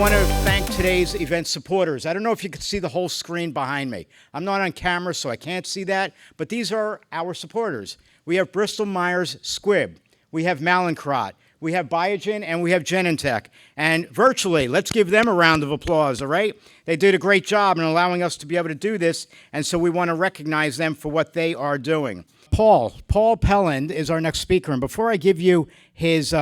want to thank today's event supporters. I don't know if you can see the whole screen behind me. I'm not on camera, so I can't see that, but these are our supporters. We have Bristol Myers Squibb. We have Mallinckrodt. We have Biogen, and we have Genentech. And virtually, let's give them a round of applause, all right? They did a great job in allowing us to be able to do this, and so we want to recognize them for what they are doing. Paul Pelland is our next speaker, and before I give you his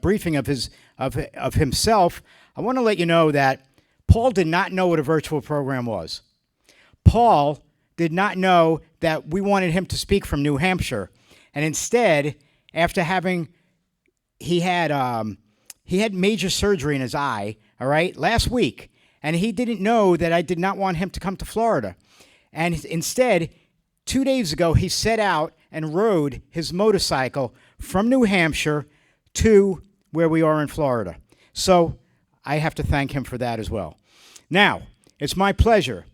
briefing of himself, I want to let you know that Paul did not know what a virtual program was. Paul did not know that we wanted him to speak from New Hampshire, and instead, after having he had major surgery in his eye, all right, last week, and he didn't know that I did not want him to come to Florida, and instead, 2 days ago, he set out and rode his motorcycle from New Hampshire to where we are in Florida. So I have to thank him for that as well. Now, it's my pleasure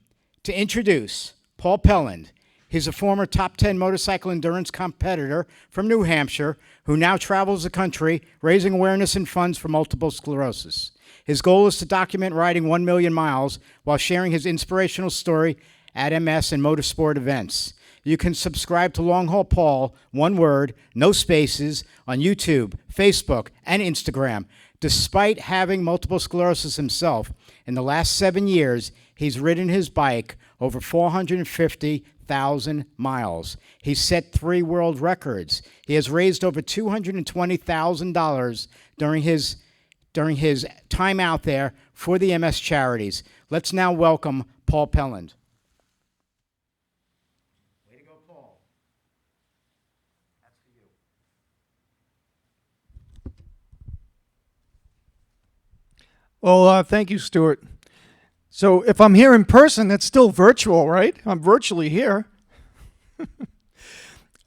to introduce Paul Pelland. He's a former top 10 motorcycle endurance competitor from New Hampshire who now travels the country raising awareness and funds for multiple sclerosis. His goal is to document riding 1 million miles while sharing his inspirational story at MS and motorsport events. You can subscribe to LongHaulPaul, one word, no spaces, on YouTube, Facebook, and Instagram. Despite having multiple sclerosis himself, in the last 7 years, he's ridden his bike over 450,000 miles. He's set 3 world records. He has raised over $220,000 during his time out there for the MS charities. Let's now welcome Paul Pelland. Way to go, Paul. That's for you. Well, thank you, Stuart. So if I'm here in person, that's still virtual, right? I'm virtually here.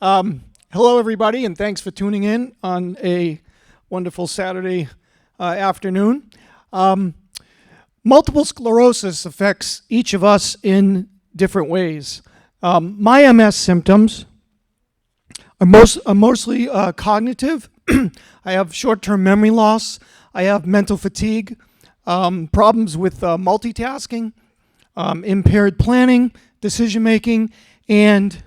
Hello, everybody, and thanks for tuning in on a wonderful Saturday afternoon. Multiple sclerosis affects each of us in different ways. My MS symptoms are mostly cognitive. I have short-term memory loss. I have mental fatigue. Problems with multitasking, impaired planning, decision-making, and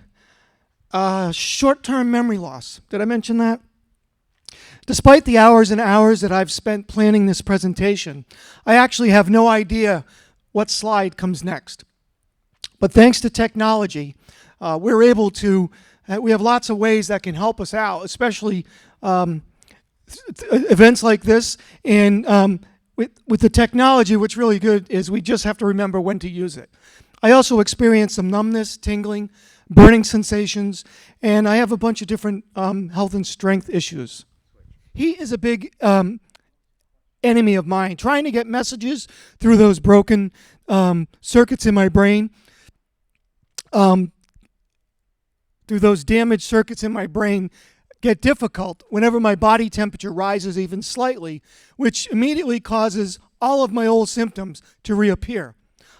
short-term memory loss. Did I mention that? Despite the hours and hours that I've spent planning this presentation, I actually have no idea what slide comes next. But thanks to technology, we're able to, we have lots of ways that can help us out, especially events like this, and with the technology, what's really good is we just have to remember when to use it. I also experience some numbness, tingling, burning sensations, and I have a bunch of different health and strength issues. Heat is a big enemy of mine. Trying to get messages through those broken circuits in my brain, through those damaged circuits in my brain, get difficult whenever my body temperature rises even slightly, which immediately causes all of my old symptoms to reappear.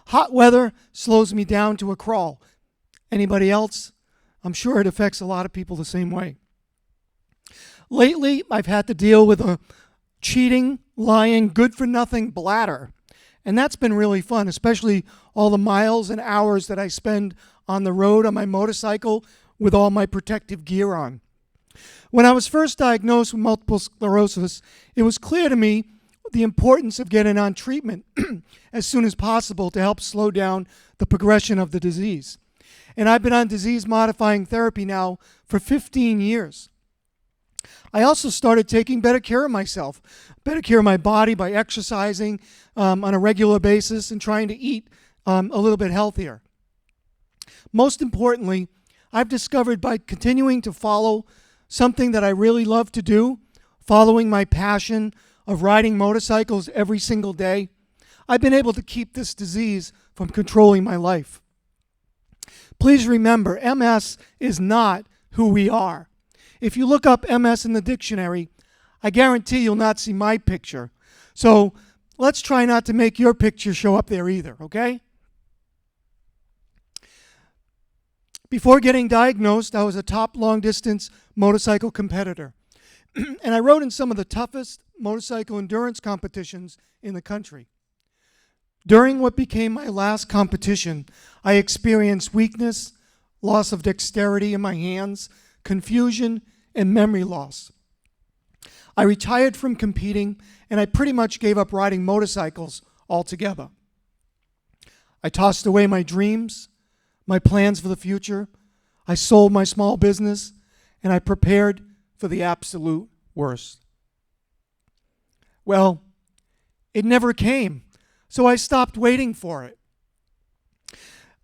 Hot weather slows me down to a crawl. Anybody else? I'm sure it affects a lot of people the same way. Lately, I've had to deal with a cheating, lying, good-for-nothing bladder, and that's been really fun, especially all the miles and hours that I spend on the road on my motorcycle with all my protective gear on. When I was first diagnosed with multiple sclerosis, it was clear to me the importance of getting on treatment as soon as possible to help slow down the progression of the disease. And I've been on disease-modifying therapy now for 15 years. I also started taking better care of myself, better care of my body by exercising on a regular basis and trying to eat a little bit healthier. Most importantly, I've discovered by continuing to follow something that I really love to do, following my passion of riding motorcycles every single day, I've been able to keep this disease from controlling my life. Please remember, MS is not who we are. If you look up MS in the dictionary, I guarantee you'll not see my picture. So let's try not to make your picture show up there either, okay? Before getting diagnosed, I was a top long-distance motorcycle competitor. and I rode in some of the toughest motorcycle endurance competitions in the country. During what became my last competition, I experienced weakness, loss of dexterity in my hands, confusion, and memory loss. I retired from competing, and I pretty much gave up riding motorcycles altogether. I tossed away my dreams, my plans for the future. I sold my small business, and I prepared for the absolute worst. Well, it never came, so I stopped waiting for it.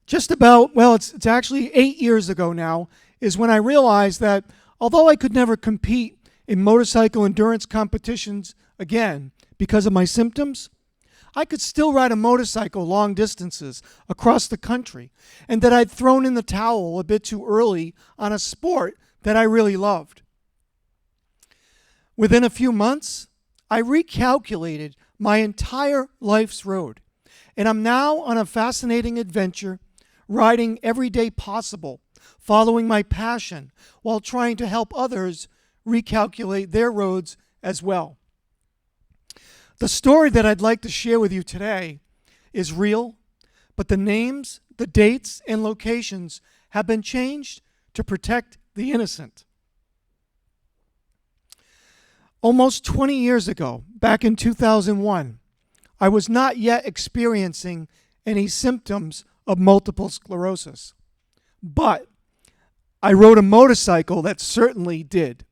It's actually 8 years ago now, is when I realized that although I could never compete in motorcycle endurance competitions again because of my symptoms, I could still ride a motorcycle long distances across the country, and that I'd thrown in the towel a bit too early on a sport that I really loved. Within a few months, I recalculated my entire life's road, and I'm now on a fascinating adventure, riding every day possible, following my passion while trying to help others recalculate their roads as well. The story that I'd like to share with you today is real, but the names, the dates, and locations have been changed to protect the innocent. Almost 20 years ago, back in 2001, I was not yet experiencing any symptoms of multiple sclerosis, but I rode a motorcycle that certainly did.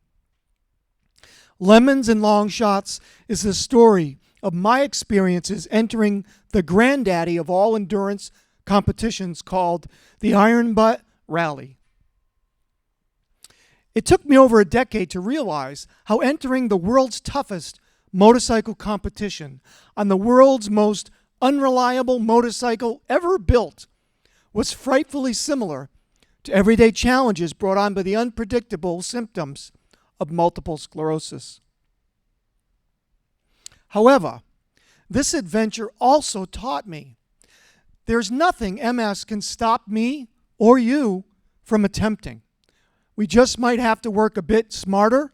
Lemons and Long Shots is the story of my experiences entering the granddaddy of all endurance competitions called the Iron Butt Rally. It took me over a decade to realize how entering the world's toughest motorcycle competition on the world's most unreliable motorcycle ever built was frightfully similar to everyday challenges brought on by the unpredictable symptoms of multiple sclerosis. However, this adventure also taught me there's nothing MS can stop me or you from attempting. We just might have to work a bit smarter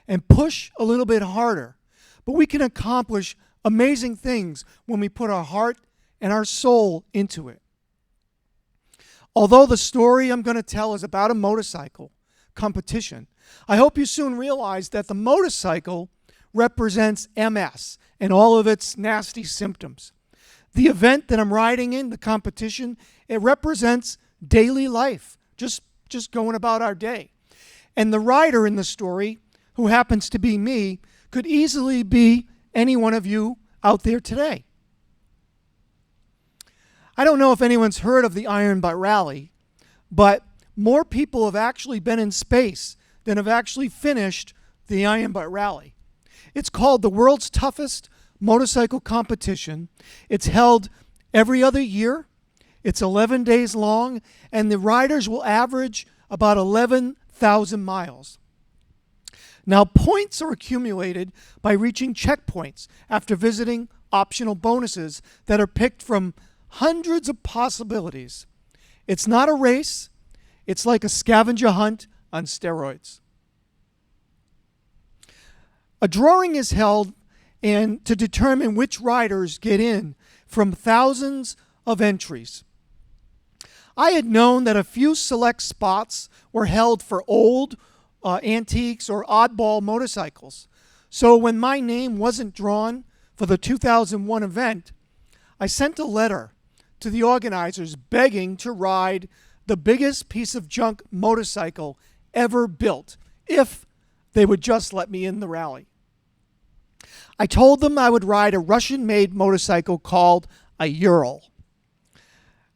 and push a little bit harder, but we can accomplish amazing things when we put our heart and our soul into it. Although the story I'm going to tell is about a motorcycle competition, I hope you soon realize that the motorcycle represents MS and all of its nasty symptoms. The event that I'm riding in, the competition, it represents daily life, just going about our day. And the rider in the story, who happens to be me, could easily be any one of you out there today. I don't know if anyone's heard of the Iron Butt Rally, but more people have actually been in space than have actually finished the Iron Butt Rally. It's called the world's toughest motorcycle competition. It's held every other year. It's 11 days long, and the riders will average about 11,000 miles. Now, points are accumulated by reaching checkpoints after visiting optional bonuses that are picked from hundreds of possibilities. It's not a race. It's like a scavenger hunt on steroids. A drawing is held and to determine which riders get in from thousands of entries. I had known that a few select spots were held for old, antiques, or oddball motorcycles. So when my name wasn't drawn for the 2001 event, I sent a letter to the organizers begging to ride the biggest piece of junk motorcycle ever built, if they would just let me in the rally. I told them I would ride a Russian-made motorcycle called a Ural.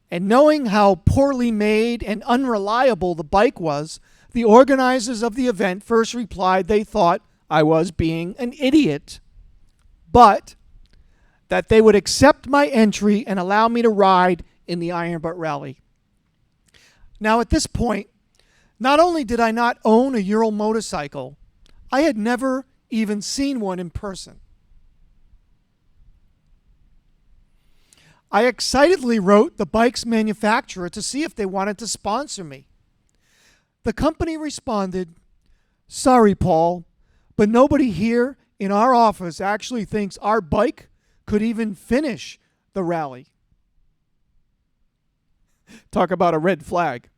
And knowing how poorly made and unreliable the bike was, the organizers of the event first replied they thought I was being an idiot, but that they would accept my entry and allow me to ride in the Iron Butt Rally. Now, at this point, not only did I not own a Ural motorcycle, I had never even seen one in person. I excitedly wrote the bike's manufacturer to see if they wanted to sponsor me. The company responded, "Sorry, Paul, But nobody here in our office actually thinks our bike could even finish the rally. Talk about a red flag.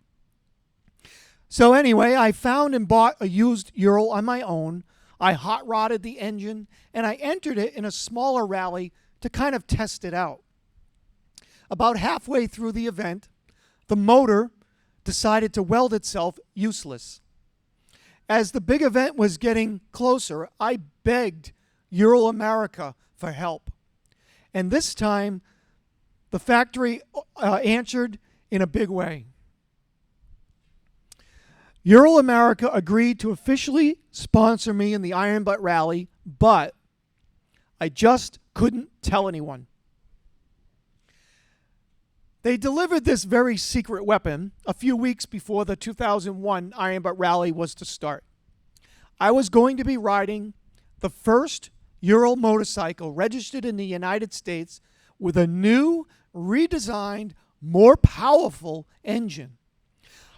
So anyway, I found and bought a used Ural on my own. I hot rodded the engine, and I entered it in a smaller rally to kind of test it out. About halfway through the event, the motor decided to weld itself useless. As the big event was getting closer, I begged Ural America for help. And this time, the factory answered in a big way. Ural America agreed to officially sponsor me in the Iron Butt Rally, but I just couldn't tell anyone. They delivered this very secret weapon a few weeks before the 2001 Iron Butt Rally was to start. I was going to be riding the first Ural motorcycle registered in the United States with a new, redesigned, more powerful engine.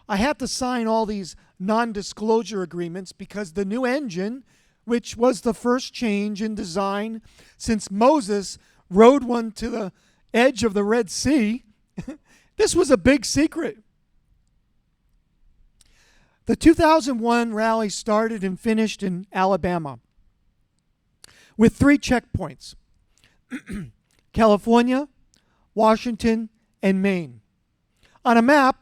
I had to sign all these non-disclosure agreements because the new engine, which was the first change in design since Moses rode one to the edge of the Red Sea, this was a big secret. The 2001 rally started and finished in Alabama with 3 checkpoints: California, Washington, and Maine. On a map,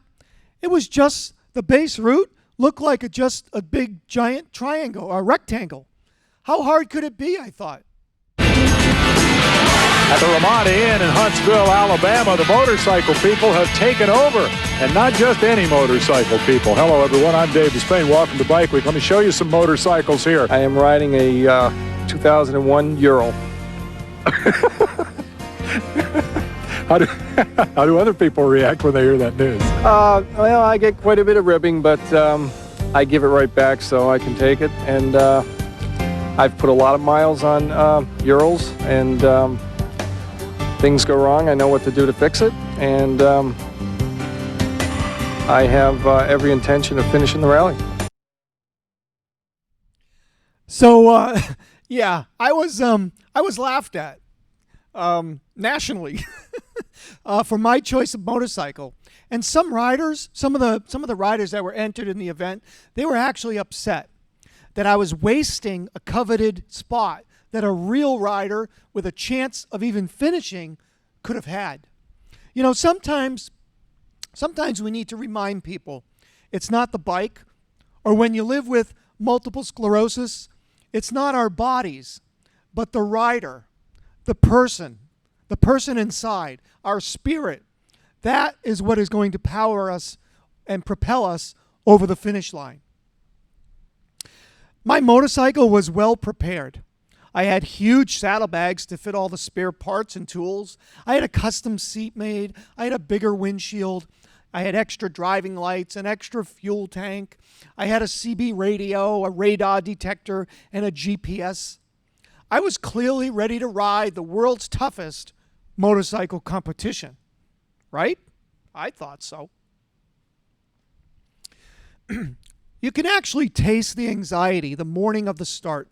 it was just the base route looked like just a big giant triangle or rectangle. How hard could it be, I thought. At the Ramada Inn in Huntsville, Alabama, the motorcycle people have taken over, and not just any motorcycle people. Hello, everyone. I'm Dave Despain. Welcome to Bike Week. Let me show you some motorcycles here. I am riding a 2001 Ural. How do other people react when they hear that news? Well, I get quite a bit of ribbing, but I give it right back so I can take it. And I've put a lot of miles on Urals, and things go wrong. I know what to do to fix it, and I have every intention of finishing the rally. So, yeah, I was laughed at nationally for my choice of motorcycle. And some riders, some of the riders that were entered in the event, they were actually upset that I was wasting a coveted spot that a real rider with a chance of even finishing could have had. You know, sometimes we need to remind people it's not the bike, or when you live with multiple sclerosis, it's not our bodies, but the rider, the person inside, our spirit. That is what is going to power us and propel us over the finish line. My motorcycle was well prepared. I had huge saddlebags to fit all the spare parts and tools. I had a custom seat made. I had a bigger windshield. I had extra driving lights, an extra fuel tank. I had a CB radio, a radar detector, and a GPS. I was clearly ready to ride the world's toughest motorcycle competition. Right? I thought so. You can actually taste the anxiety the morning of the start.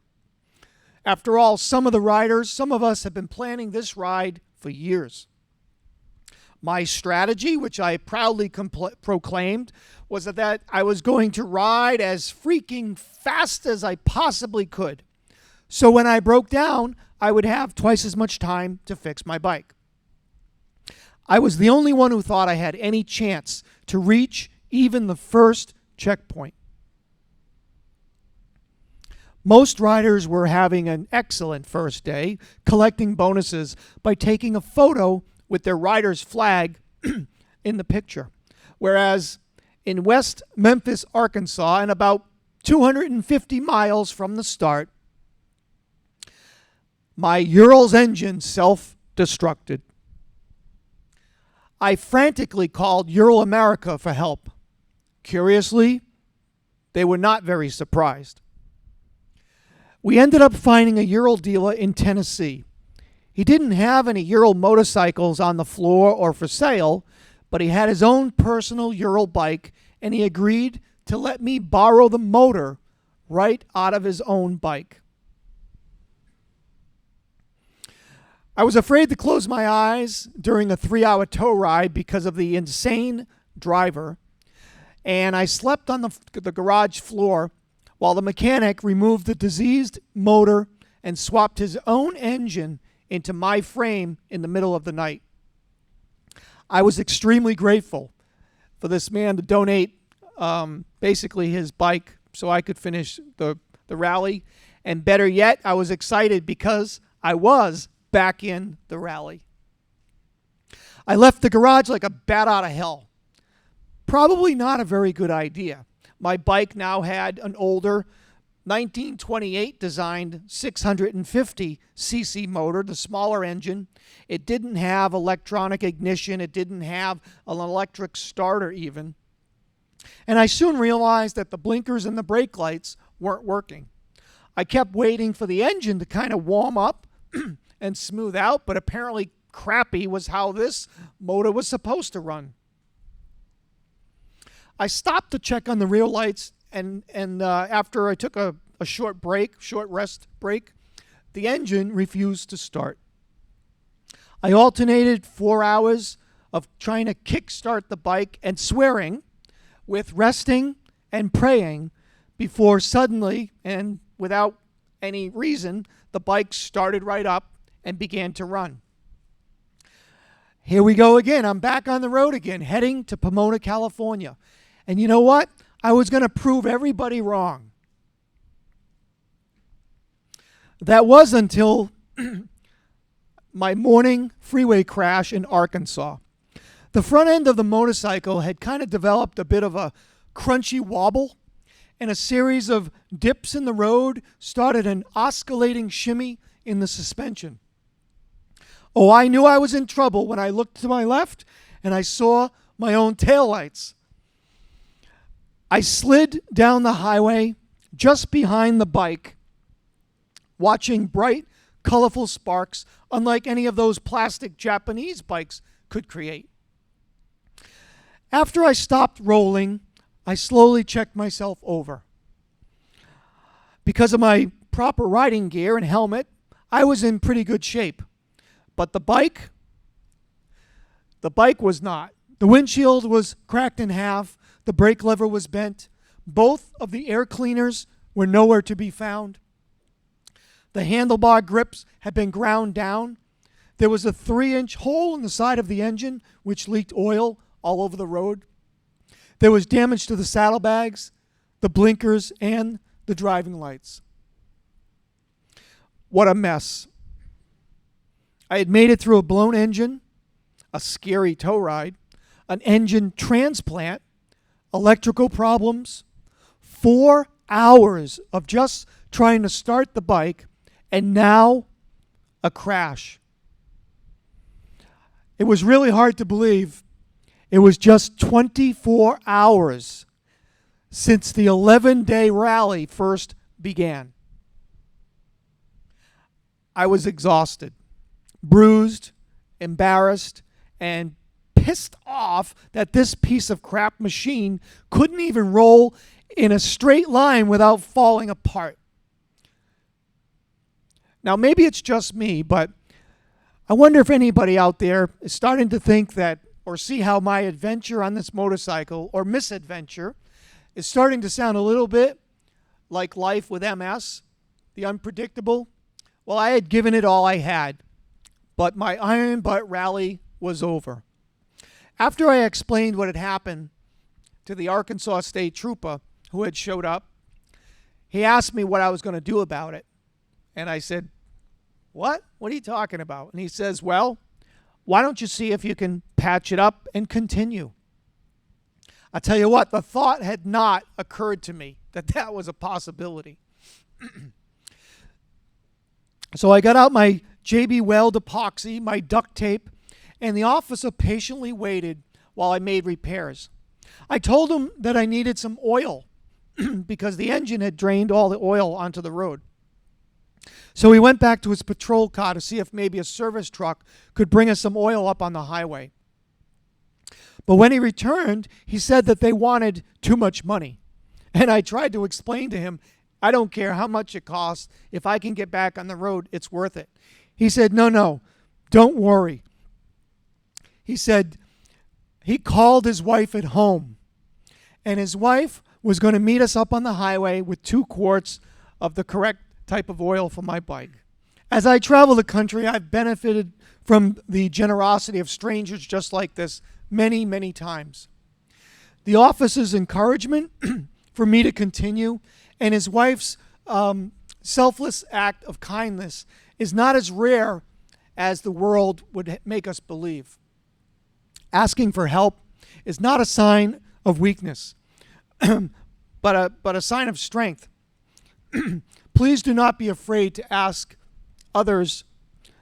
After all, some of us have been planning this ride for years. My strategy, which I proudly proclaimed, was that I was going to ride as freaking fast as I possibly could. So when I broke down, I would have twice as much time to fix my bike. I was the only one who thought I had any chance to reach even the first checkpoint. Most riders were having an excellent first day, collecting bonuses by taking a photo with their rider's flag in the picture. Whereas in West Memphis, Arkansas, and about 250 miles from the start, my Ural's engine self-destructed. I frantically called Ural America for help. Curiously, they were not very surprised. We ended up finding a Ural dealer in Tennessee. He didn't have any Ural motorcycles on the floor or for sale, but he had his own personal Ural bike, and he agreed to let me borrow the motor right out of his own bike. I was afraid to close my eyes during a 3-hour tow ride because of the insane driver, and I slept on the garage floor while the mechanic removed the diseased motor and swapped his own engine into my frame in the middle of the night. I was extremely grateful for this man to donate basically his bike so I could finish the rally. And better yet, I was excited because I was back in the rally. I left the garage like a bat out of hell. Probably not a very good idea. My bike now had an older 1928 designed 650cc motor, the smaller engine. It didn't have electronic ignition. It didn't have an electric starter even. And I soon realized that the blinkers and the brake lights weren't working. I kept waiting for the engine to kind of warm up and smooth out, but apparently crappy was how this motor was supposed to run. I stopped to check on the rear lights, and after I took a short rest break, the engine refused to start. I alternated 4 hours of trying to kickstart the bike and swearing with resting and praying before suddenly, and without any reason, the bike started right up and began to run. Here we go again. I'm back on the road again, heading to Pomona, California. And you know what? I was going to prove everybody wrong. That was until my morning freeway crash in Arkansas. The front end of the motorcycle had kind of developed a bit of a crunchy wobble, and a series of dips in the road started an oscillating shimmy in the suspension. Oh, I knew I was in trouble when I looked to my left and I saw my own taillights. I slid down the highway just behind the bike, watching bright, colorful sparks unlike any of those plastic Japanese bikes could create. After I stopped rolling, I slowly checked myself over. Because of my proper riding gear and helmet, I was in pretty good shape. But the bike was not. The windshield was cracked in half. The brake lever was bent. Both of the air cleaners were nowhere to be found. The handlebar grips had been ground down. There was a 3-inch hole in the side of the engine, which leaked oil all over the road. There was damage to the saddlebags, the blinkers, and the driving lights. What a mess. I had made it through a blown engine, a scary tow ride, an engine transplant, electrical problems, 4 hours of just trying to start the bike, and now a crash. It was really hard to believe. It was just 24 hours since the 11-day rally first began. I was exhausted, bruised, embarrassed, and pissed off that this piece of crap machine couldn't even roll in a straight line without falling apart. Now, maybe it's just me, but I wonder if anybody out there is starting to think that, or see how my adventure on this motorcycle, or misadventure, is starting to sound a little bit like life with MS, the unpredictable. Well, I had given it all I had, but my iron butt rally was over. After I explained what had happened to the Arkansas State Trooper who had showed up, he asked me what I was going to do about it. And I said, "What? What are you talking about?" And he says, "Well, why don't you see if you can patch it up and continue?" I tell you what, the thought had not occurred to me that that was a possibility. So I got out my JB Weld epoxy, my duct tape, and the officer patiently waited while I made repairs. I told him that I needed some oil because the engine had drained all the oil onto the road. So he went back to his patrol car to see if maybe a service truck could bring us some oil up on the highway. But when he returned, he said that they wanted too much money. And I tried to explain to him, I don't care how much it costs. If I can get back on the road, it's worth it. He said, no, don't worry. He said he called his wife at home, and his wife was going to meet us up on the highway with 2 quarts of the correct type of oil for my bike. As I travel the country, I've benefited from the generosity of strangers just like this many, many times. The officer's encouragement for me to continue and his wife's selfless act of kindness is not as rare as the world would make us believe. Asking for help is not a sign of weakness, but a sign of strength. Please do not be afraid to ask others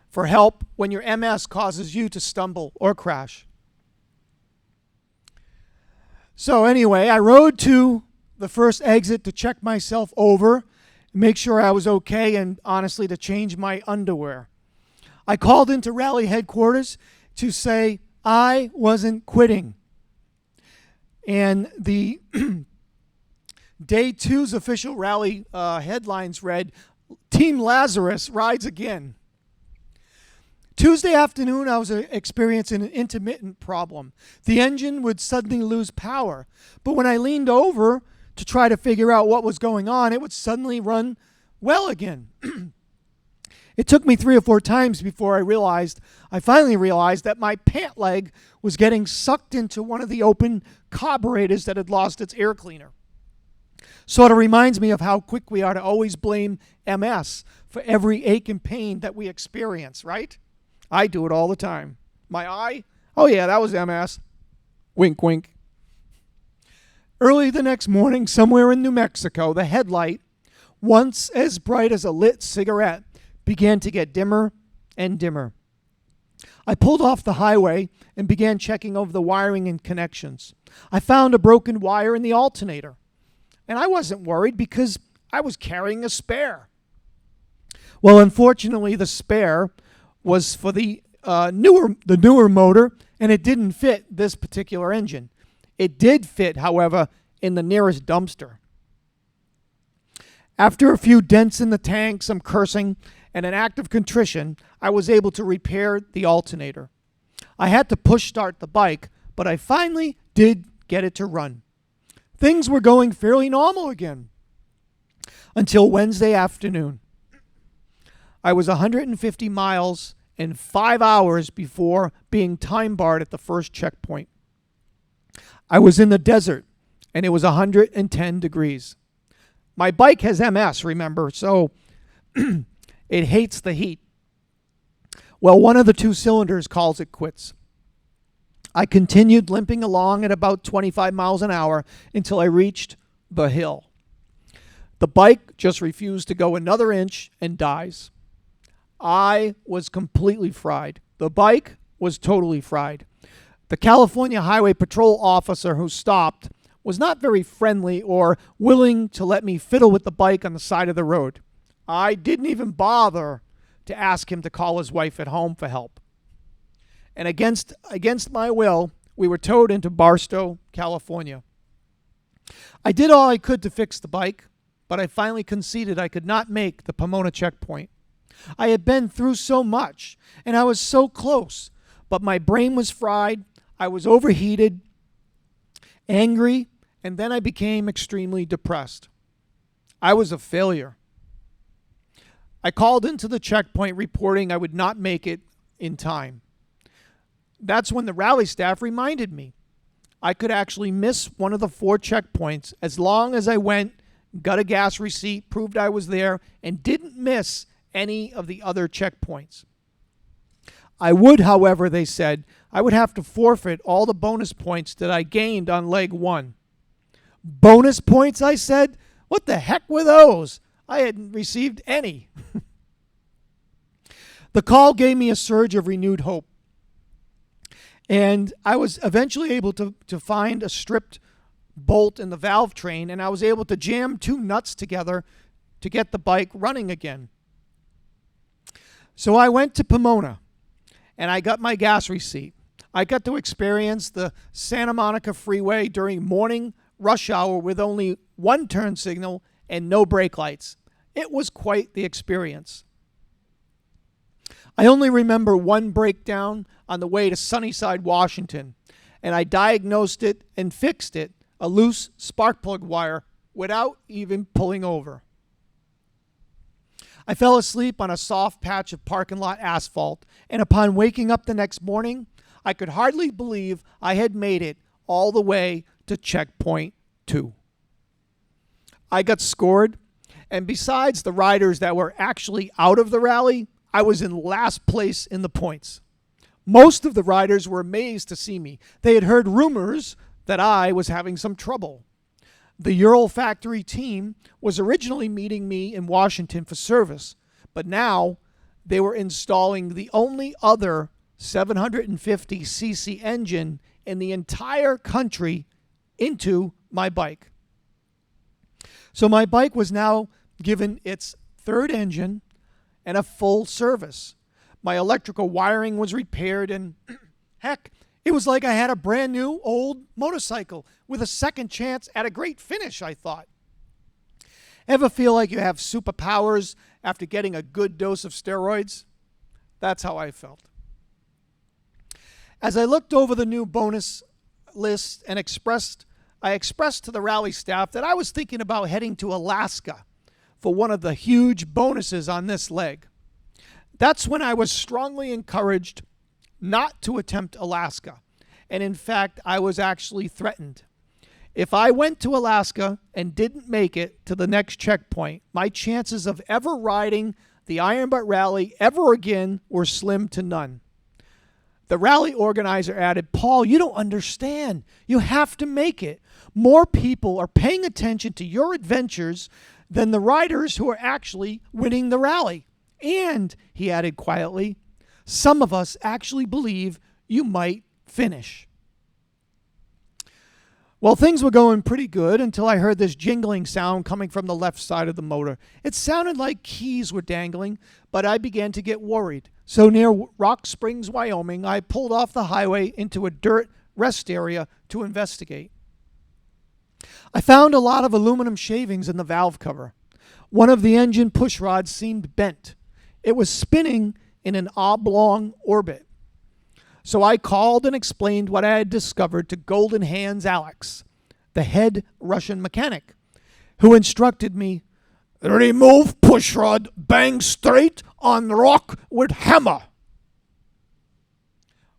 for help when your MS causes you to stumble or crash. So anyway, I rode to the first exit to check myself over, make sure I was okay, and honestly to change my underwear. I called into rally headquarters to say I wasn't quitting. And the Day 2's official rally headlines read, Team Lazarus rides again. Tuesday afternoon, I was experiencing an intermittent problem. The engine would suddenly lose power. But when I leaned over to try to figure out what was going on, it would suddenly run well again. It took me 3 or 4 times before I finally realized that my pant leg was getting sucked into one of the open carburetors that had lost its air cleaner. Sort of reminds me of how quick we are to always blame MS for every ache and pain that we experience, right? I do it all the time. My eye? Oh yeah, that was MS. Wink, wink. Early the next morning, somewhere in New Mexico, the headlight, once as bright as a lit cigarette, began to get dimmer and dimmer. I pulled off the highway and began checking over the wiring and connections. I found a broken wire in the alternator. And I wasn't worried because I was carrying a spare. Well, unfortunately, the spare was for the newer motor, and it didn't fit this particular engine. It did fit, however, in the nearest dumpster. After a few dents in the tank, some cursing, and an act of contrition, I was able to repair the alternator. I had to push start the bike, but I finally did get it to run. Things were going fairly normal again until Wednesday afternoon. I was 150 miles and 5 hours before being time barred at the first checkpoint. I was in the desert and it was 110 degrees. My bike has MS, remember, so it hates the heat. Well, one of the 2 cylinders calls it quits. I continued limping along at about 25 miles an hour until I reached the hill. The bike just refused to go another inch and dies. I was completely fried. The bike was totally fried. The California Highway Patrol officer who stopped was not very friendly or willing to let me fiddle with the bike on the side of the road. I didn't even bother to ask him to call his wife at home for help. And against my will, we were towed into Barstow, California. I did all I could to fix the bike, but I finally conceded I could not make the Pomona checkpoint. I had been through so much, and I was so close, but my brain was fried, I was overheated, angry, and then I became extremely depressed. I was a failure. I called into the checkpoint reporting I would not make it in time. That's when the rally staff reminded me I could actually miss one of the 4 checkpoints as long as I went, got a gas receipt, proved I was there, and didn't miss any of the other checkpoints. I would, however, they said, I would have to forfeit all the bonus points that I gained on leg 1. Bonus points, I said? What the heck were those? I hadn't received any. The call gave me a surge of renewed hope. And I was eventually able to find a stripped bolt in the valve train, and I was able to jam 2 nuts together to get the bike running again. So I went to Pomona, and I got my gas receipt. I got to experience the Santa Monica Freeway during morning rush hour with only 1 turn signal and no brake lights. It was quite the experience. I only remember one breakdown on the way to Sunnyside, Washington, and I diagnosed it and fixed it, a loose spark plug wire, without even pulling over. I fell asleep on a soft patch of parking lot asphalt, and upon waking up the next morning, I could hardly believe I had made it all the way to checkpoint 2. I got scored, and besides the riders that were actually out of the rally, I was in last place in the points. Most of the riders were amazed to see me. They had heard rumors that I was having some trouble. The Ural factory team was originally meeting me in Washington for service, but now they were installing the only other 750cc engine in the entire country into my bike. So my bike was now given its third engine and a full service. My electrical wiring was repaired, and heck, it was like I had a brand new old motorcycle with a second chance at a great finish, I thought. Ever feel like you have superpowers after getting a good dose of steroids? That's how I felt. As I looked over the new bonus list and I expressed to the rally staff that I was thinking about heading to Alaska for one of the huge bonuses on this leg. That's when I was strongly encouraged not to attempt Alaska. And in fact, I was actually threatened. If I went to Alaska and didn't make it to the next checkpoint, my chances of ever riding the Iron Butt Rally ever again were slim to none. The rally organizer added, "Paul, you don't understand. You have to make it. More people are paying attention to your adventures than the riders who are actually winning the rally. And," he added quietly, "some of us actually believe you might finish." Well, things were going pretty good until I heard this jingling sound coming from the left side of the motor. It sounded like keys were dangling, but I began to get worried. So near Rock Springs, Wyoming, I pulled off the highway into a dirt rest area to investigate. I found a lot of aluminum shavings in the valve cover. One of the engine push rods seemed bent. It was spinning in an oblong orbit. So I called and explained what I had discovered to Golden Hands Alex, the head Russian mechanic, who instructed me, "Remove push rod, bang straight on rock with hammer."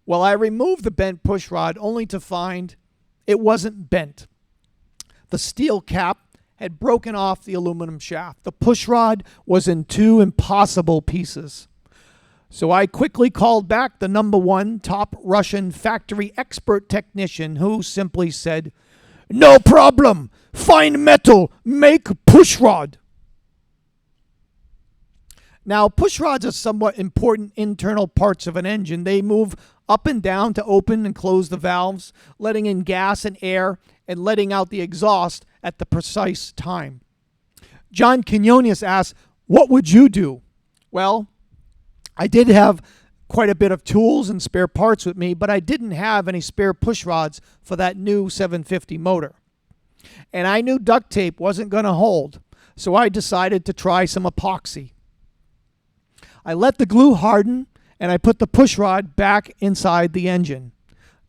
Well, I removed the bent push rod only to find it wasn't bent. The steel cap had broken off the aluminum shaft. The push rod was in two impossible pieces. So I quickly called back the #1 top Russian factory expert technician, who simply said, "No problem. Find metal. Make push rod." Now, push rods are somewhat important internal parts of an engine. They move up and down to open and close the valves, letting in gas and air and letting out the exhaust at the precise time. John Quinones asked, "What would you do?" Well, I did have quite a bit of tools and spare parts with me, but I didn't have any spare push rods for that new 750 motor. And I knew duct tape wasn't going to hold, so I decided to try some epoxy. I let the glue harden, and I put the push rod back inside the engine.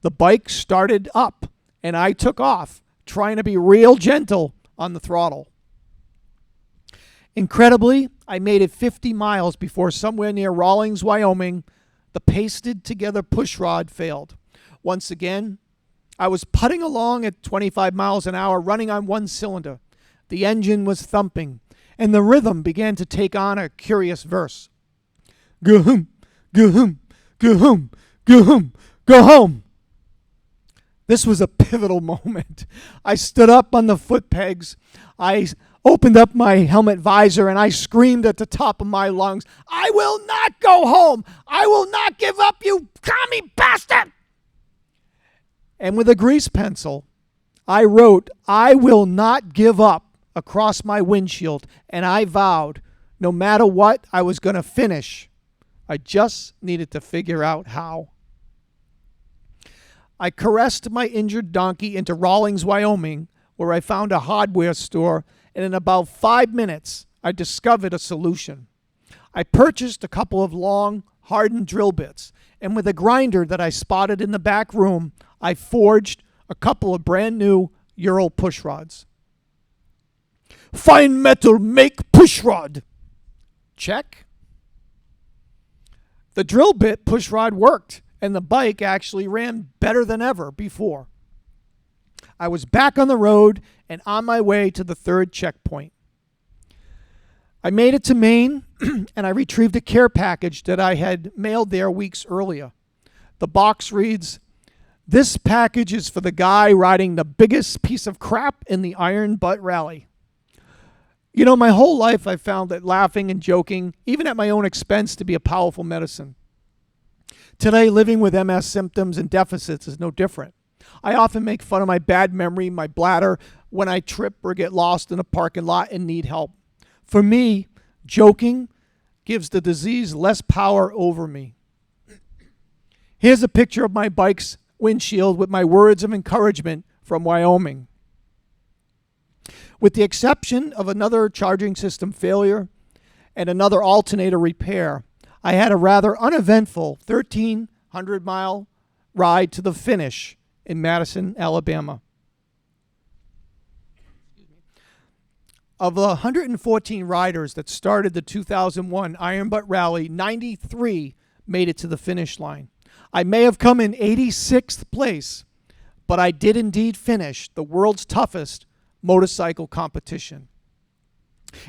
The bike started up, and I took off, trying to be real gentle on the throttle. Incredibly, I made it 50 miles before somewhere near Rawlins, Wyoming, the pasted together push rod failed. Once again, I was putting along at 25 miles an hour, running on one cylinder. The engine was thumping, and the rhythm began to take on a curious verse. Go home, go home, go home, go home, go home. This was a pivotal moment. I stood up on the foot pegs. I opened up my helmet visor, and I screamed at the top of my lungs, "I will not go home! I will not give up, you commie bastard!" And with a grease pencil, I wrote, "I will not give up," across my windshield, and I vowed, no matter what, I was going to finish. I just needed to figure out how. I caressed my injured donkey into Rawlins, Wyoming, where I found a hardware store and in about 5 minutes, I discovered a solution. I purchased a couple of long, hardened drill bits, and with a grinder that I spotted in the back room, I forged a couple of brand new Ural push rods. Fine metal, make push rod. Check. The drill bit push rod worked, and the bike actually ran better than ever before. I was back on the road and on my way to the third checkpoint. I made it to Maine, and I retrieved a care package that I had mailed there weeks earlier. The box reads, "This package is for the guy riding the biggest piece of crap in the Iron Butt Rally." You know, my whole life I found that laughing and joking, even at my own expense, to be a powerful medicine. Today, living with MS symptoms and deficits is no different. I often make fun of my bad memory, my bladder, when I trip or get lost in a parking lot and need help. For me, joking gives the disease less power over me. Here's a picture of my bike's windshield with my words of encouragement from Wyoming. With the exception of another charging system failure and another alternator repair, I had a rather uneventful 1,300-mile ride to the finish in Madison, Alabama. Of the 114 riders that started the 2001 Iron Butt Rally, 93 made it to the finish line. I may have come in 86th place, but I did indeed finish the world's toughest motorcycle competition.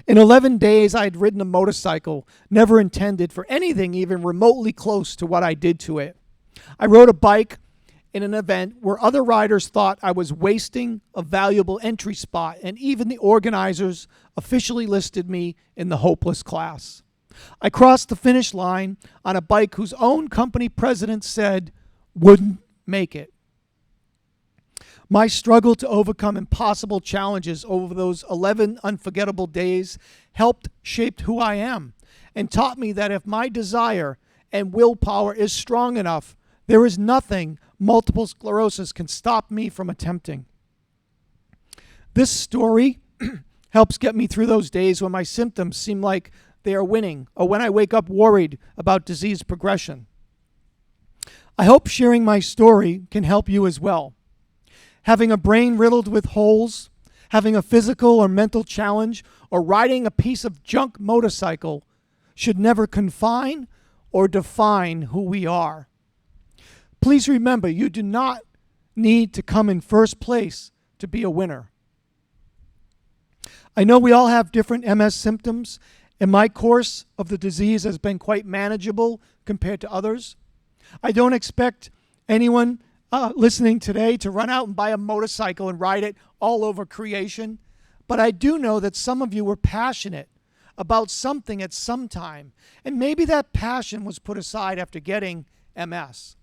In 11 days, I had ridden a motorcycle never intended for anything even remotely close to what I did to it. I rode a bike in an event where other riders thought I was wasting a valuable entry spot, and even the organizers officially listed me in the hopeless class. I crossed the finish line on a bike whose own company president said wouldn't make it. My struggle to overcome impossible challenges over those 11 unforgettable days helped shape who I am and taught me that if my desire and willpower is strong enough, there is nothing multiple sclerosis can stop me from attempting. This story helps get me through those days when my symptoms seem like they are winning, or when I wake up worried about disease progression. I hope sharing my story can help you as well. Having a brain riddled with holes, having a physical or mental challenge, or riding a piece of junk motorcycle should never confine or define who we are. Please remember, you do not need to come in first place to be a winner. I know we all have different MS symptoms, and my course of the disease has been quite manageable compared to others. I don't expect anyone listening today to run out and buy a motorcycle and ride it all over creation, but I do know that some of you were passionate about something at some time, and maybe that passion was put aside after getting MS.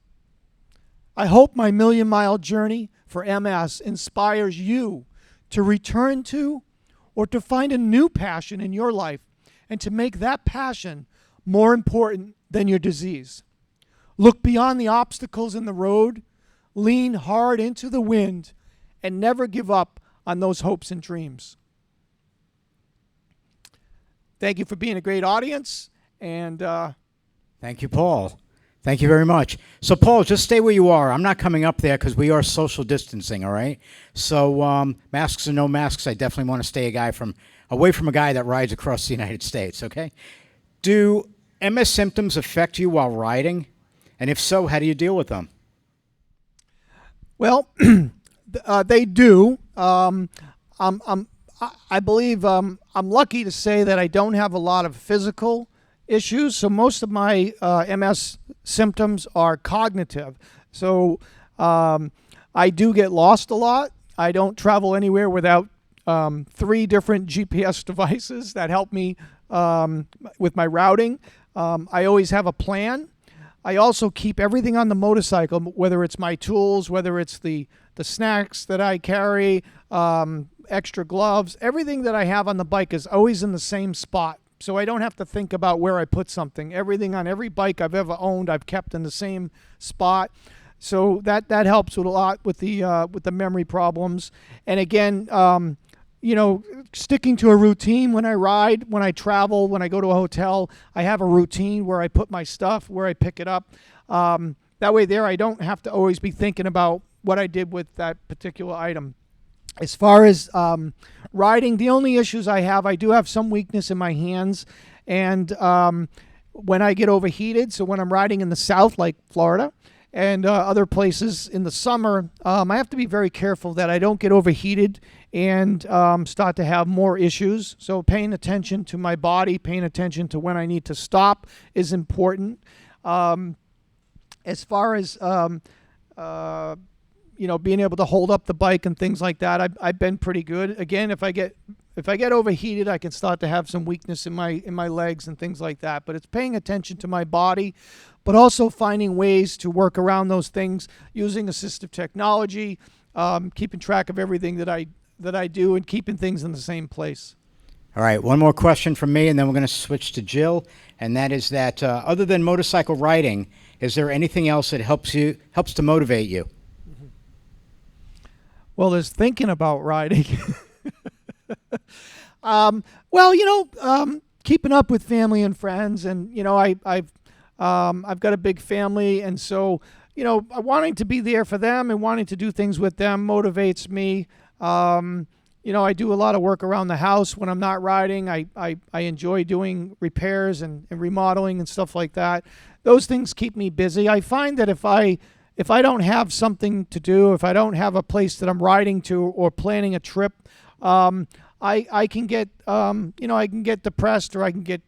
I hope my million-mile journey for MS inspires you to return to or to find a new passion in your life and to make that passion more important than your disease. Look beyond the obstacles in the road, lean hard into the wind, and never give up on those hopes and dreams. Thank you for being a great audience, and Thank you, Paul. Thank you very much. So, Paul, just stay where you are. I'm not coming up there because we are social distancing, all right? So, masks or no masks, I definitely want to stay away from a guy that rides across the United States, okay? Do MS symptoms affect you while riding? And if so, how do you deal with them? well, they do. I believe I'm lucky to say that I don't have a lot of physical issues. So most of my MS symptoms are cognitive. So I do get lost a lot. I don't travel anywhere without 3 different GPS devices that help me with my routing. I always have a plan. I also keep everything on the motorcycle, whether it's my tools, whether it's the snacks that I carry, extra gloves. Everything that I have on the bike is always in the same spot. So I don't have to think about where I put something. Everything on every bike I've ever owned, I've kept in the same spot. So that helps with a lot with the memory problems. And again, sticking to a routine when I ride, when I travel, when I go to a hotel. I have a routine where I put my stuff, where I pick it up. That way I don't have to always be thinking about what I did with that particular item. As far as riding, the only issues I do have some weakness in my hands. And when I get overheated, so when I'm riding in the south, like Florida, and other places in the summer, I have to be very careful that I don't get overheated and start to have more issues. So paying attention to my body, paying attention to when I need to stop is important. As far as being able to hold up the bike and things like that, I've been pretty good. Again, if I get overheated, I can start to have some weakness in my legs and things like that. But it's paying attention to my body, but also finding ways to work around those things using assistive technology, keeping track of everything that I do, and keeping things in the same place. All right, one more question from me, and then we're going to switch to Jill. And that is that other than motorcycle riding, is there anything else that helps to motivate you? Well, there's thinking about riding. Keeping up with family and friends, and I've got a big family, and so wanting to be there for them and wanting to do things with them motivates me. I do a lot of work around the house when I'm not riding. I enjoy doing repairs and remodeling and stuff like that. Those things keep me busy. I find that if I don't have something to do, if I don't have a place that I'm riding to or planning a trip, I can get I can get depressed, or I can get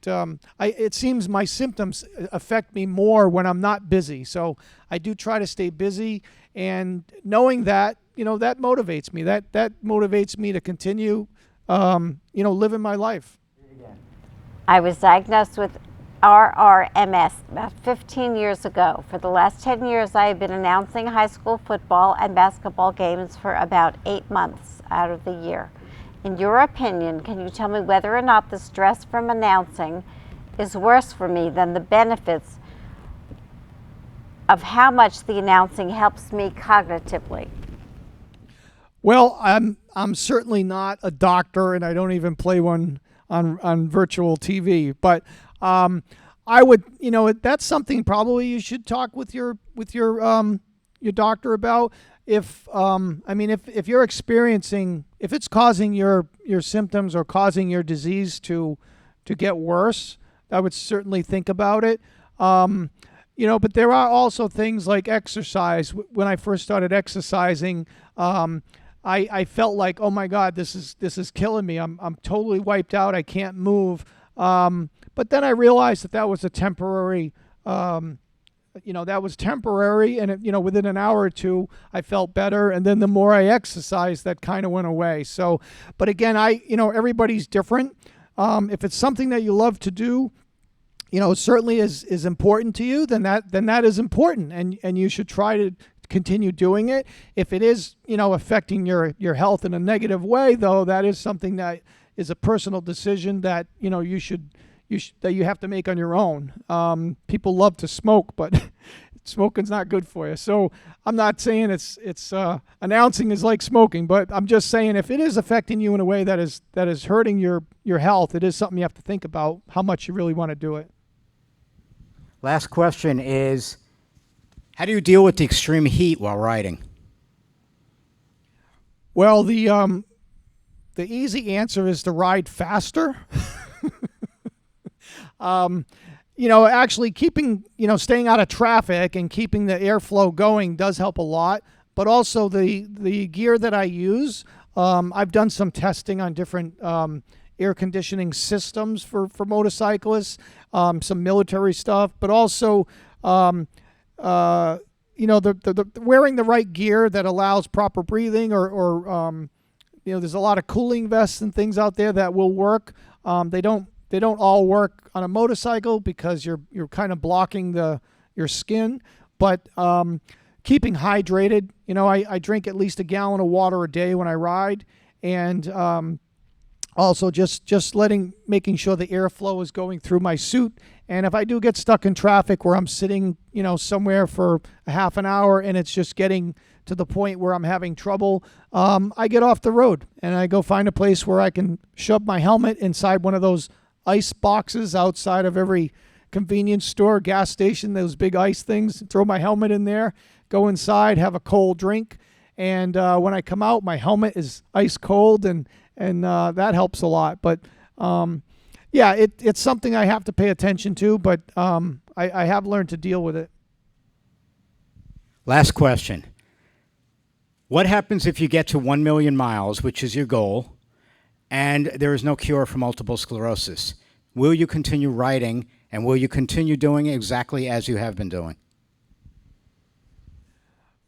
it seems my symptoms affect me more when I'm not busy. So I do try to stay busy, and knowing that that motivates me. That motivates me to continue living my life. I was diagnosed with RRMS about 15 years ago. For the last 10 years, I have been announcing high school football and basketball games for about 8 months out of the year. In your opinion, can you tell me whether or not the stress from announcing is worse for me than the benefits of how much the announcing helps me cognitively? Well, I'm certainly not a doctor, and I don't even play one on virtual TV. But I would, that's something probably you should talk with your doctor about. If you're experiencing, if it's causing your symptoms or causing your disease to get worse, I would certainly think about it. But there are also things like exercise. When I first started exercising, I felt like, oh my God, this is killing me. I'm totally wiped out. I can't move. But then I realized that was a temporary. That was temporary, and within an hour or two, I felt better. And then the more I exercised, that kind of went away. So, but again, everybody's different. If it's something that you love to do, certainly is important to you, then that is important, and you should try to continue doing it. If it is, affecting your health in a negative way, though, that is something that is a personal decision that that you have to make on your own. People love to smoke, but smoking's not good for you. So I'm not saying it's announcing is like smoking, but I'm just saying if it is affecting you in a way that is hurting your health, it is something you have to think about how much you really want to do it. Last question is, how do you deal with the extreme heat while riding? Well, the easy answer is to ride faster. Actually keeping, staying out of traffic and keeping the airflow going does help a lot. But also the gear that I use, I've done some testing on different air conditioning systems for motorcyclists, some military stuff, but also, the wearing the right gear that allows proper breathing, or there's a lot of cooling vests and things out there that will work. They don't all work on a motorcycle because you're kind of blocking your skin, but keeping hydrated. I drink at least a gallon of water a day when I ride, and also just making sure the airflow is going through my suit. And if I do get stuck in traffic where I'm sitting, somewhere for a half an hour and it's just getting to the point where I'm having trouble, I get off the road and I go find a place where I can shove my helmet inside one of those ice boxes outside of every convenience store, gas station, those big ice things, throw my helmet in there, go inside, have a cold drink. And when I come out, my helmet is ice cold, and that helps a lot. But yeah, it's something I have to pay attention to, but I have learned to deal with it. Last question. What happens if you get to 1 million miles, which is your goal, and there is no cure for multiple sclerosis? Will you continue riding, and will you continue doing exactly as you have been doing?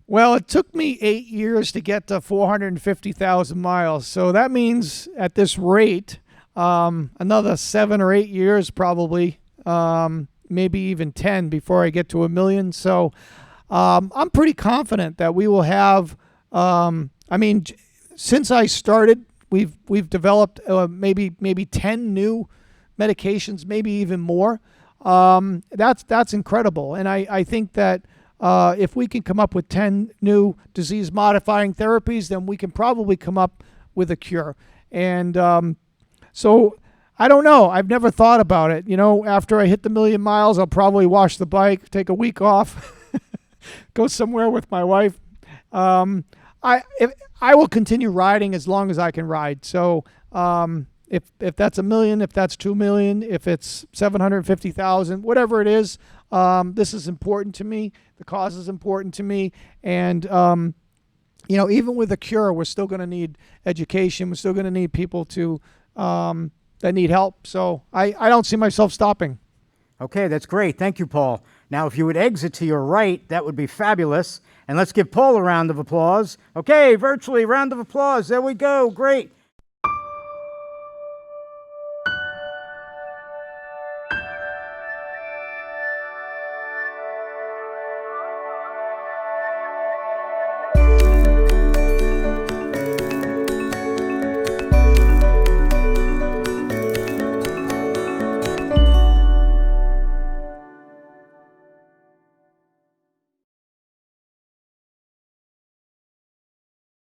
Well, it took me 8 years to get to 450,000 miles. So that means at this rate, another 7 or 8 years probably, maybe even 10 before I get to 1 million. So I'm pretty confident that we will have, since I started, we've developed maybe 10 new medications, maybe even more. That's incredible. And I think that if we can come up with 10 new disease-modifying therapies, then we can probably come up with a cure. And so I don't know. I've never thought about it. You know, after I hit the 1 million miles, I'll probably wash the bike, take a week off, go somewhere with my wife. I will continue riding as long as I can ride. So if that's 1 million, if that's 2 million, if it's 750,000, whatever it is, this is important to me. The cause is important to me. And, even with a cure, we're still going to need education. We're still going to need people that need help. So I don't see myself stopping. Okay, that's great. Thank you, Paul. Now, if you would exit to your right, that would be fabulous. And let's give Paul a round of applause. Okay, virtually, round of applause. There we go. Great.